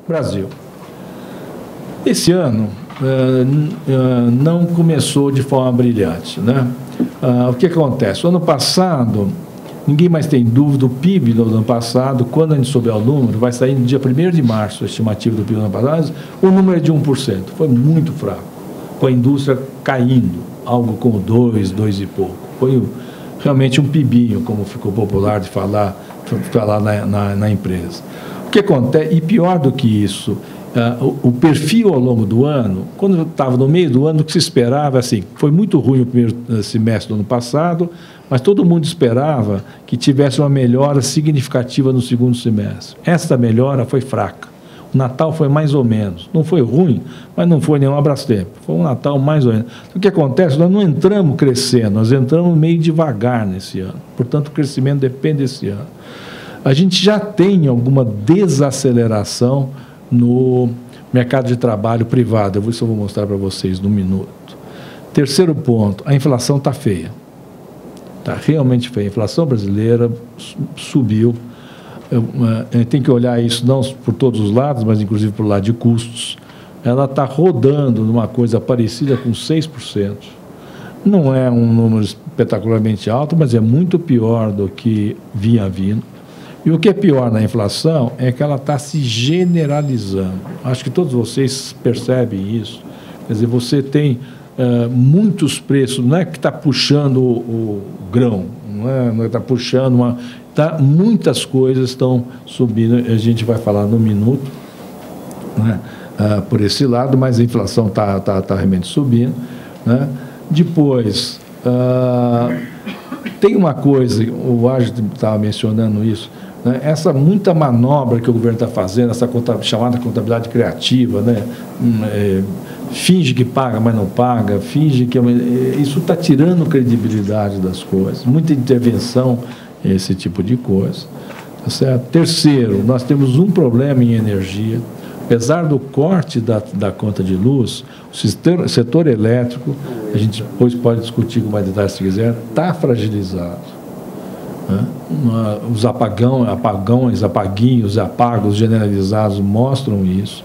Brasil. Esse ano não começou de forma brilhante, né? O que acontece? O ano passado, ninguém mais tem dúvida, o PIB do ano passado, quando a gente souber o número, vai sair no dia 1º de março, a estimativa do PIB do ano passado, o número é de 1%, foi muito fraco, com a indústria caindo, algo como 2 e pouco, foi realmente um pibinho, como ficou popular de falar na empresa. O que acontece, e pior do que isso, o perfil ao longo do ano, quando estava no meio do ano, o que se esperava, assim, foi muito ruim o primeiro semestre do ano passado, mas todo mundo esperava que tivesse uma melhora significativa no segundo semestre. Esta melhora foi fraca. O Natal foi mais ou menos. Não foi ruim, mas não foi nenhum abraço-tempo. Foi um Natal mais ou menos. O que acontece? Nós não entramos crescendo, nós entramos meio devagar nesse ano. Portanto, o crescimento depende desse ano. A gente já tem alguma desaceleração no mercado de trabalho privado. Isso eu vou mostrar para vocês num minuto. Terceiro ponto, a inflação está feia. Está realmente feia. A inflação brasileira subiu. Tem que olhar isso não por todos os lados, mas inclusive por lado de custos. Ela está rodando numa coisa parecida com 6%. Não é um número espetacularmente alto, mas é muito pior do que vinha vindo. E o que é pior na inflação é que ela está se generalizando. Acho que todos vocês percebem isso. Quer dizer, você tem muitos preços, não é que está puxando o grão, não é está puxando muitas coisas estão subindo, a gente vai falar no minuto, né, por esse lado, mas a inflação está realmente subindo, né? Depois, tem uma coisa, o Washington estava mencionando isso, né, essa muita manobra que o governo está fazendo, essa chamada contabilidade criativa, né, finge que paga, mas não paga, finge que... Isso está tirando credibilidade das coisas, muita intervenção, esse tipo de coisa. Tá certo? Terceiro, nós temos um problema em energia. Apesar do corte da conta de luz, o setor elétrico, a gente depois pode discutir com mais detalhes se quiser, está fragilizado. Né? Os apaguinhos, apagos generalizados mostram isso.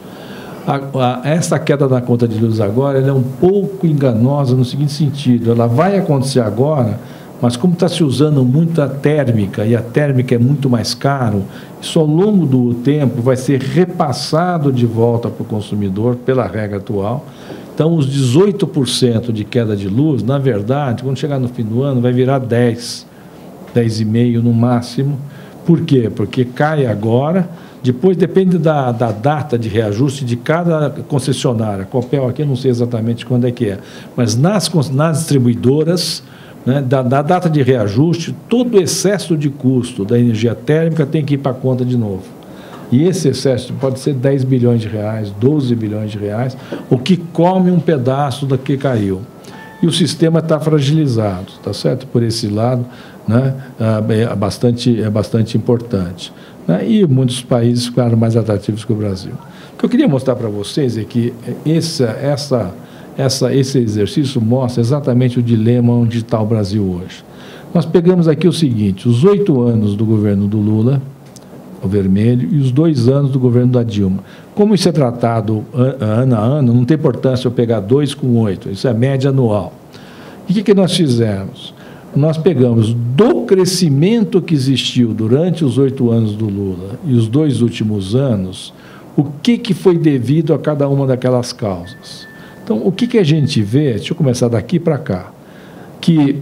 Essa queda da conta de luz agora ela é um pouco enganosa no seguinte sentido, ela vai acontecer agora, mas como está se usando muita térmica, e a térmica é muito mais caro, isso ao longo do tempo vai ser repassado de volta para o consumidor pela regra atual. Então, os 18% de queda de luz, na verdade, quando chegar no fim do ano, vai virar 10,5% no máximo. Por quê? Porque cai agora, depois depende da data de reajuste de cada concessionária. A Copel aqui eu não sei exatamente quando é que é, mas nas distribuidoras, né, da data de reajuste, todo o excesso de custo da energia térmica tem que ir para a conta de novo. E esse excesso pode ser 10 bilhões de reais, 12 bilhões de reais, o que come um pedaço do que caiu. E o sistema está fragilizado, tá certo? Por esse lado, né, é bastante importante. Né? E muitos países ficaram mais atrativos que o Brasil. O que eu queria mostrar para vocês é que esse exercício mostra exatamente o dilema onde está o Brasil hoje. Nós pegamos aqui o seguinte, os 8 anos do governo do Lula, o vermelho, e os 2 anos do governo da Dilma. Como isso é tratado ano a ano, não tem importância eu pegar 2 com 8, isso é a média anual. E o que nós fizemos? Nós pegamos do crescimento que existiu durante os 8 anos do Lula e os 2 últimos anos, o que foi devido a cada uma daquelas causas. Então, o que a gente vê, deixa eu começar daqui para cá, que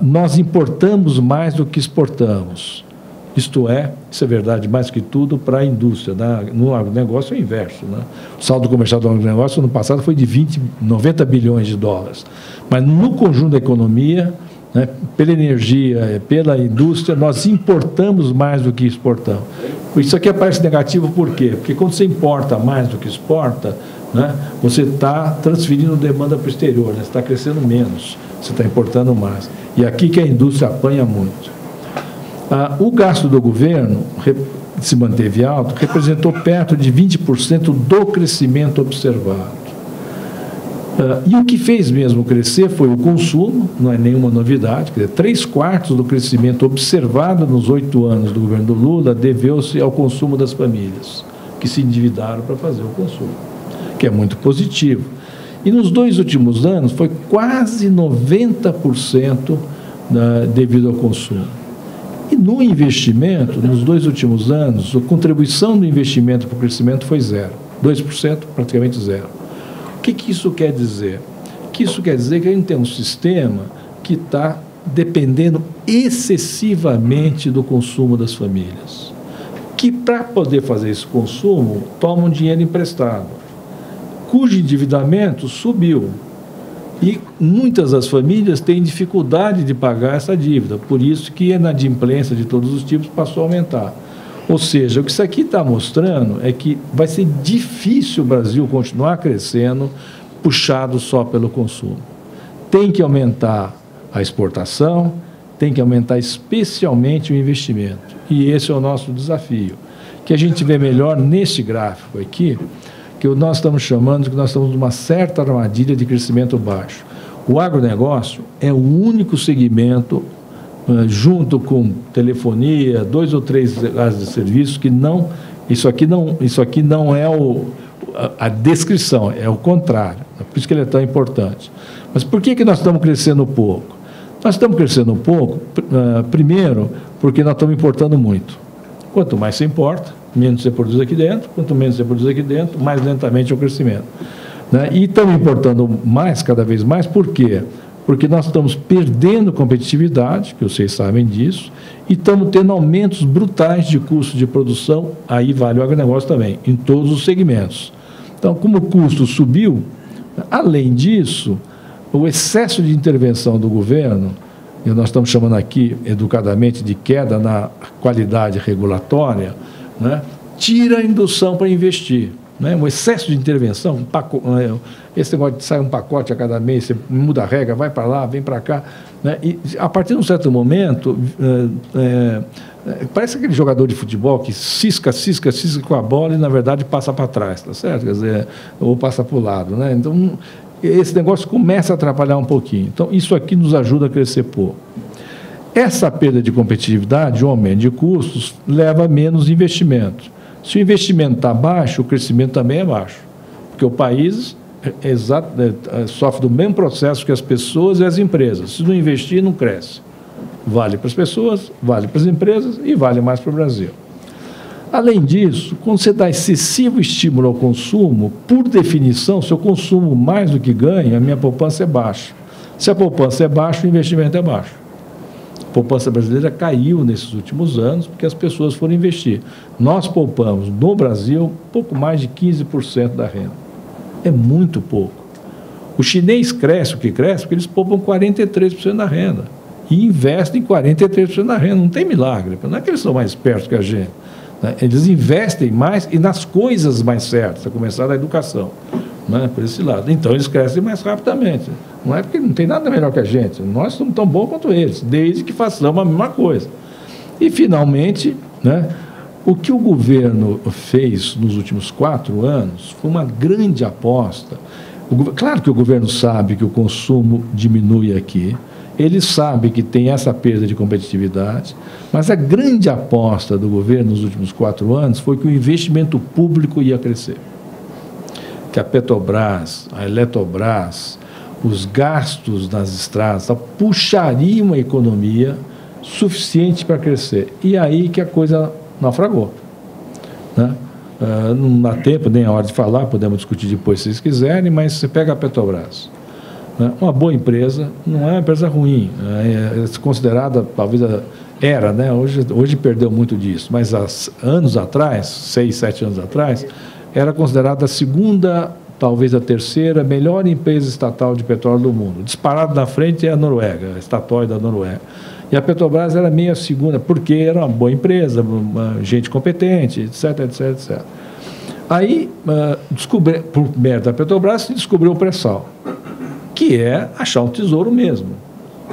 nós importamos mais do que exportamos. Isto é, isso é verdade mais que tudo para a indústria. No agronegócio é o inverso. Né? O saldo comercial do agronegócio no passado foi de 90 bilhões de dólares. Mas no conjunto da economia, né, pela energia, pela indústria, nós importamos mais do que exportamos. Isso aqui aparece negativo por quê? Porque quando você importa mais do que exporta, né, você está transferindo demanda para o exterior, né, você está crescendo menos, você está importando mais. E aqui que a indústria apanha muito. O gasto do governo se manteve alto, representou perto de 20% do crescimento observado. E o que fez mesmo crescer foi o consumo, não é nenhuma novidade, quer dizer, 3/4 do crescimento observado nos 8 anos do governo do Lula deveu-se ao consumo das famílias. que se endividaram para fazer o consumo, que é muito positivo. E nos 2 últimos anos foi quase 90% devido ao consumo. E no investimento, nos 2 últimos anos, a contribuição do investimento para o crescimento foi 0. 2%, praticamente 0. O que isso quer dizer? Que isso quer dizer que a gente tem um sistema que está dependendo excessivamente do consumo das famílias, que para poder fazer esse consumo, tomam dinheiro emprestado, cujo endividamento subiu. E muitas das famílias têm dificuldade de pagar essa dívida, por isso que a inadimplência de todos os tipos passou a aumentar. Ou seja, o que isso aqui está mostrando é que vai ser difícil o Brasil continuar crescendo puxado só pelo consumo. Tem que aumentar a exportação, tem que aumentar especialmente o investimento. E esse é o nosso desafio, que a gente vê melhor neste gráfico aqui, que nós estamos chamando, que nós estamos numa certa armadilha de crescimento baixo. O agronegócio é o único segmento, junto com telefonia, 2 ou 3 áreas de serviços, que não, isso aqui não é a descrição, é o contrário. É por isso que ele é tão importante. Mas por que nós estamos crescendo pouco? Nós estamos crescendo pouco, primeiro, porque nós estamos importando muito. Quanto mais se importa, menos você produz aqui dentro, quanto menos você produz aqui dentro, mais lentamente é o crescimento. E estamos importando mais, cada vez mais, por quê? Porque nós estamos perdendo competitividade, que vocês sabem disso, e estamos tendo aumentos brutais de custo de produção, aí vale o agronegócio também, em todos os segmentos. Então, como o custo subiu, além disso, o excesso de intervenção do governo, e nós estamos chamando aqui, educadamente, de queda na qualidade regulatória, tira a indução para investir. Um excesso de intervenção, esse negócio de sair um pacote a cada mês, você muda a regra, vai para lá, vem para cá. E a partir de um certo momento, parece aquele jogador de futebol que cisca com a bola e, na verdade, passa para trás, tá certo? Quer dizer, ou passa para o lado. Então, esse negócio começa a atrapalhar um pouquinho. Então, isso aqui nos ajuda a crescer pouco. Essa perda de competitividade, o aumento de custos, leva a menos investimento. Se o investimento está baixo, o crescimento também é baixo, porque o país sofre do mesmo processo que as pessoas e as empresas. Se não investir, não cresce. Vale para as pessoas, vale para as empresas e vale mais para o Brasil. Além disso, quando você dá excessivo estímulo ao consumo, por definição, se eu consumo mais do que ganho, a minha poupança é baixa. Se a poupança é baixa, o investimento é baixo. A poupança brasileira caiu nesses últimos anos porque as pessoas foram investir. Nós poupamos, no Brasil, pouco mais de 15% da renda. É muito pouco. O chinês cresce o que cresce porque eles poupam 43% da renda e investem 43% da renda. Não tem milagre, não é que eles são mais espertos que a gente. Eles investem mais e nas coisas mais certas, a começar da educação, por esse lado. Então, eles crescem mais rapidamente. Não é porque não tem nada melhor que a gente. Nós somos tão bons quanto eles, desde que façamos a mesma coisa. E, finalmente, o que o governo fez nos últimos 4 anos foi uma grande aposta. Claro que o governo sabe que o consumo diminui aqui, ele sabe que tem essa perda de competitividade, mas a grande aposta do governo nos últimos 4 anos foi que o investimento público ia crescer. Que a Petrobras, a Eletrobras, os gastos nas estradas puxariam a economia suficiente para crescer. E aí que a coisa naufragou. Não dá tempo, nem a hora de falar, podemos discutir depois se vocês quiserem, mas você pega a Petrobras. Uma boa empresa, não é uma empresa ruim, é considerada, talvez, era, hoje perdeu muito disso, mas há anos atrás, 6, 7 anos atrás, era considerada a segunda, talvez a terceira, melhor empresa estatal de petróleo do mundo. Disparado na frente é a Noruega, a Statoil da Noruega. E a Petrobras era meio a segunda, porque era uma boa empresa, gente competente, etc, etc, etc. Aí, por mérito da Petrobras, se descobriu o pré-sal, que é achar um tesouro mesmo.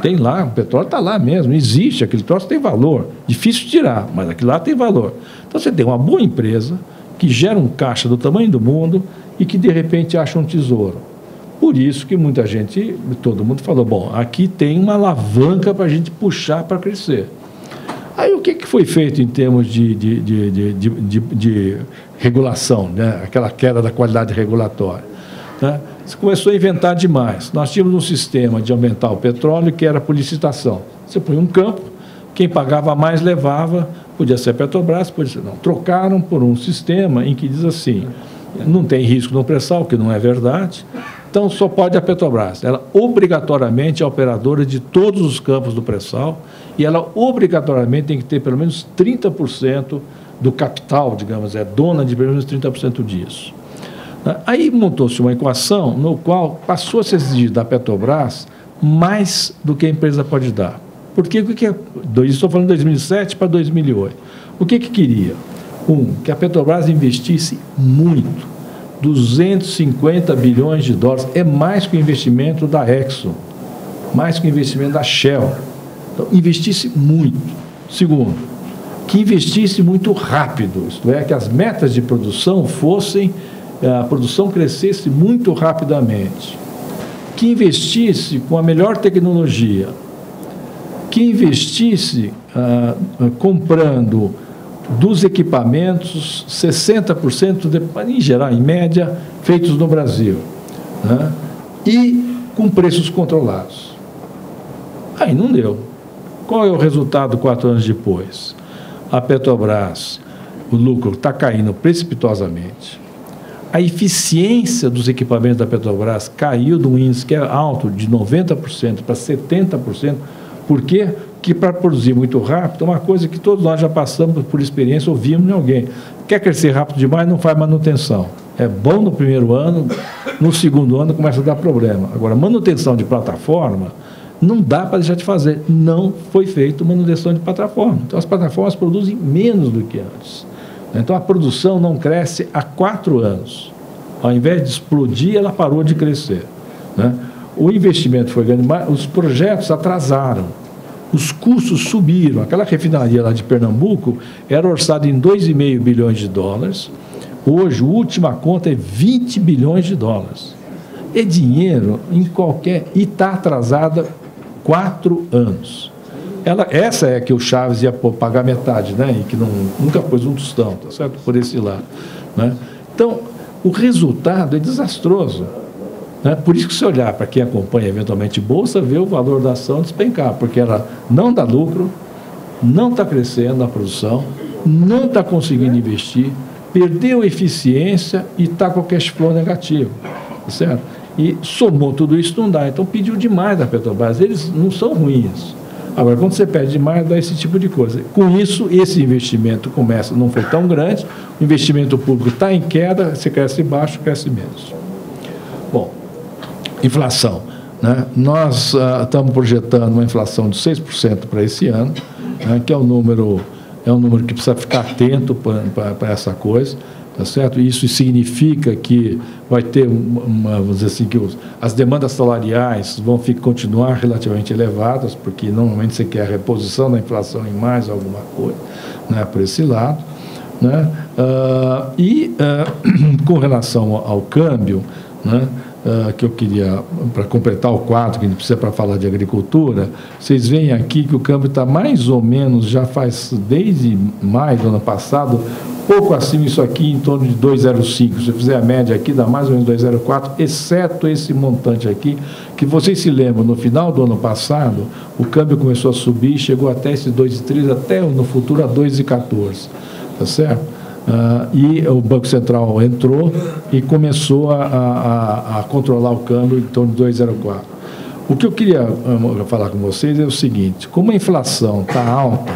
Tem lá, o petróleo está lá mesmo, existe, aquele troço tem valor, difícil de tirar, mas aquilo lá tem valor. Então, você tem uma boa empresa que gera um caixa do tamanho do mundo e que, de repente, acha um tesouro. Por isso que muita gente, todo mundo falou, bom, aqui tem uma alavanca para a gente puxar para crescer. Aí o que foi feito em termos de regulação, né? Aquela queda da qualidade regulatória? Né? Você começou a inventar demais. Nós tínhamos um sistema de aumentar o petróleo que era por licitação. Você põe um campo, quem pagava mais levava, podia ser a Petrobras, podia ser... Não, trocaram por um sistema em que diz assim, não tem risco no pré-sal, que não é verdade, então só pode a Petrobras. Ela obrigatoriamente é a operadora de todos os campos do pré-sal e ela obrigatoriamente tem que ter pelo menos 30% do capital, digamos, é dona de pelo menos 30% disso. Aí montou-se uma equação no qual passou a se exigir da Petrobras mais do que a empresa pode dar. Porque estou falando de 2007 para 2008. O que queria? Que a Petrobras investisse muito, 250 bilhões de dólares, é mais que o investimento da Exxon, mais que o investimento da Shell. Então, investisse muito. Segundo, que investisse muito rápido, isto é, que as metas de produção a produção crescesse muito rapidamente, que investisse com a melhor tecnologia, que investisse comprando dos equipamentos 60%, em geral, em média, feitos no Brasil, né? E com preços controlados. Aí não deu. Qual é o resultado 4 anos depois? A Petrobras, o lucro está caindo precipitosamente. A eficiência dos equipamentos da Petrobras caiu de um índice que é alto, de 90% para 70%. Por quê? Porque para produzir muito rápido, é uma coisa que todos nós já passamos por experiência, ouvimos de alguém. Quer crescer rápido demais, não faz manutenção. É bom no primeiro ano, no segundo ano começa a dar problema. Agora, manutenção de plataforma, não dá para deixar de fazer. Não foi feita manutenção de plataforma. Então, as plataformas produzem menos do que antes. Então, a produção não cresce há 4 anos. Ao invés de explodir, ela parou de crescer, né? O investimento foi grande, mas os projetos atrasaram. Os custos subiram. Aquela refinaria lá de Pernambuco era orçada em 2,5 bilhões de dólares. Hoje, a última conta é 20 bilhões de dólares. É dinheiro em qualquer... E está atrasada 4 anos. Essa é que o Chaves ia pagar metade, né? E que nunca pôs um tostão, tá certo? Por esse lado, né? Então, o resultado é desastroso, né? Por isso que se olhar para quem acompanha eventualmente bolsa, vê o valor da ação despencar, porque ela não dá lucro, não está crescendo a produção, não está conseguindo investir, perdeu eficiência e está com o cash flow negativo, tá certo? E somou tudo isso, não dá. Então pediu demais da Petrobras. Eles não são ruins. Agora, quando você pede demais, dá esse tipo de coisa. Com isso, esse investimento não foi tão grande, o investimento público está em queda, você cresce baixo, cresce menos. Bom, inflação, né? Nós estamos projetando uma inflação de 6% para esse ano, né? Que é um número que precisa ficar atento para essa coisa. Tá certo? Isso significa que vai ter, vamos dizer assim, que as demandas salariais vão continuar relativamente elevadas, porque normalmente você quer a reposição da inflação em mais alguma coisa, né, por esse lado, né? Com relação ao câmbio, né, que eu queria, para completar o quadro, que a gente precisa para falar de agricultura, vocês veem aqui que o câmbio está mais ou menos, já faz desde maio do ano passado, pouco acima isso aqui, em torno de 2,05. Se eu fizer a média aqui, dá mais ou menos 2,04, exceto esse montante aqui, que vocês se lembram, no final do ano passado, o câmbio começou a subir, chegou até esse 2,13, até no futuro a 2,14, tá certo? E o Banco Central entrou e começou a controlar o câmbio em torno de 2,04. O que eu queria falar com vocês é o seguinte: como a inflação está alta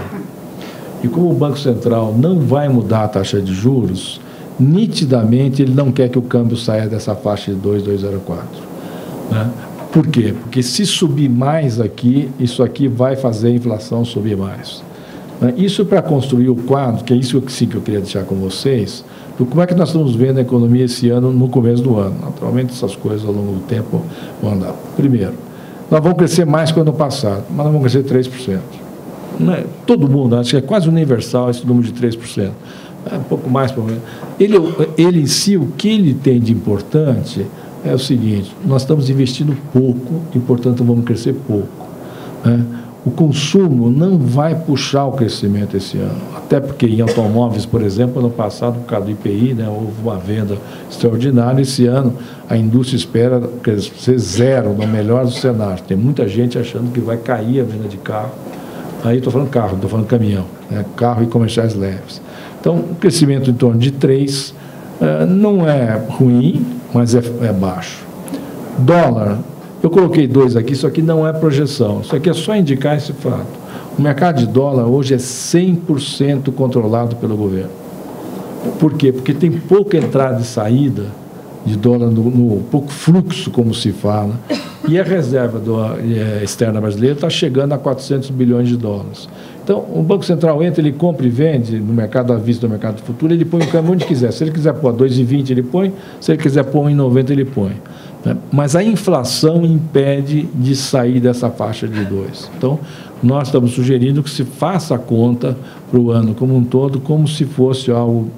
e como o Banco Central não vai mudar a taxa de juros, nitidamente ele não quer que o câmbio saia dessa faixa de 2,04. Né? Por quê? Porque se subir mais aqui, isso aqui vai fazer a inflação subir mais. Isso para construir o quadro, que é isso que eu queria deixar com vocês, do como é que nós estamos vendo a economia esse ano, no começo do ano. Naturalmente, essas coisas ao longo do tempo vão andar. Primeiro, nós vamos crescer mais que o ano passado, mas nós vamos crescer 3%. Não é? Todo mundo, acho que é quase universal esse número de 3%. É um pouco mais, por menos. Ele em si, o que ele tem de importante é o seguinte: nós estamos investindo pouco e, portanto, vamos crescer pouco. Né? o consumo não vai puxar o crescimento esse ano. Até porque em automóveis, por exemplo, ano passado, por causa do IPI, né, houve uma venda extraordinária. Esse ano, a indústria espera ser zero, no melhor dos cenários. Tem muita gente achando que vai cair a venda de carro. Aí estou falando carro, não estou falando caminhão, né, carro e comerciais leves. Então, o crescimento em torno de 3 não é ruim, mas é baixo. Dólar, eu coloquei 2 aqui, isso aqui não é projeção, isso aqui é só indicar esse fato. O mercado de dólar hoje é 100% controlado pelo governo. Por quê? Porque tem pouca entrada e saída de dólar, pouco fluxo, como se fala, e a reserva externa brasileira está chegando a 400 bilhões de dólares. Então, o Banco Central entra, ele compra e vende no mercado à vista, no mercado futuro, ele põe o câmbio onde quiser. Se ele quiser pôr 2,20, ele põe. Se ele quiser pôr 1,90, ele põe. Mas a inflação impede de sair dessa faixa de 2. Então, nós estamos sugerindo que se faça a conta para o ano como um todo, como se fosse algo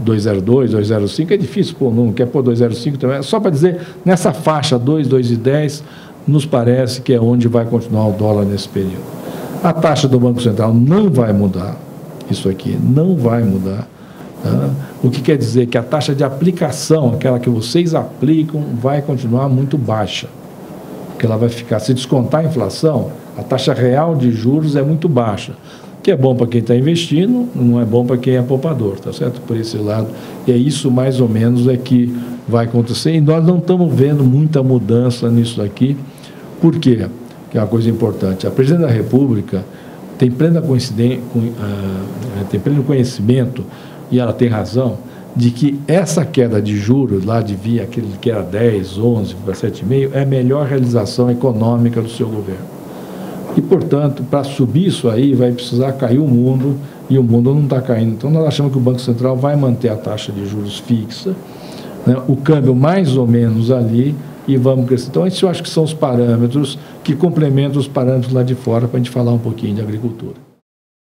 2,02, 2,05. É difícil pôr, não quer pôr 2,05 também. Só para dizer, nessa faixa 2, 2,10, nos parece que é onde vai continuar o dólar nesse período. A taxa do Banco Central não vai mudar, isso aqui não vai mudar. Tá? O que quer dizer que a taxa de aplicação, aquela que vocês aplicam, vai continuar muito baixa. Porque ela vai ficar, se descontar a inflação, a taxa real de juros é muito baixa. Que é bom para quem está investindo, não é bom para quem é poupador, tá certo? Por esse lado, e é isso mais ou menos é que vai acontecer. E nós não estamos vendo muita mudança nisso aqui. Por quê? Que é uma coisa importante. A Presidente da República tem pleno conhecimento, e ela tem razão, de que essa queda de juros, lá de via aquele que era 10, 11 para 7,5, é a melhor realização econômica do seu governo. E, portanto, para subir isso aí, vai precisar cair o mundo, e o mundo não está caindo. Então, nós achamos que o Banco Central vai manter a taxa de juros fixa, né, o câmbio mais ou menos ali, e vamos crescer. Então, esses eu acho que são os parâmetros que complementam os parâmetros lá de fora para a gente falar um pouquinho de agricultura.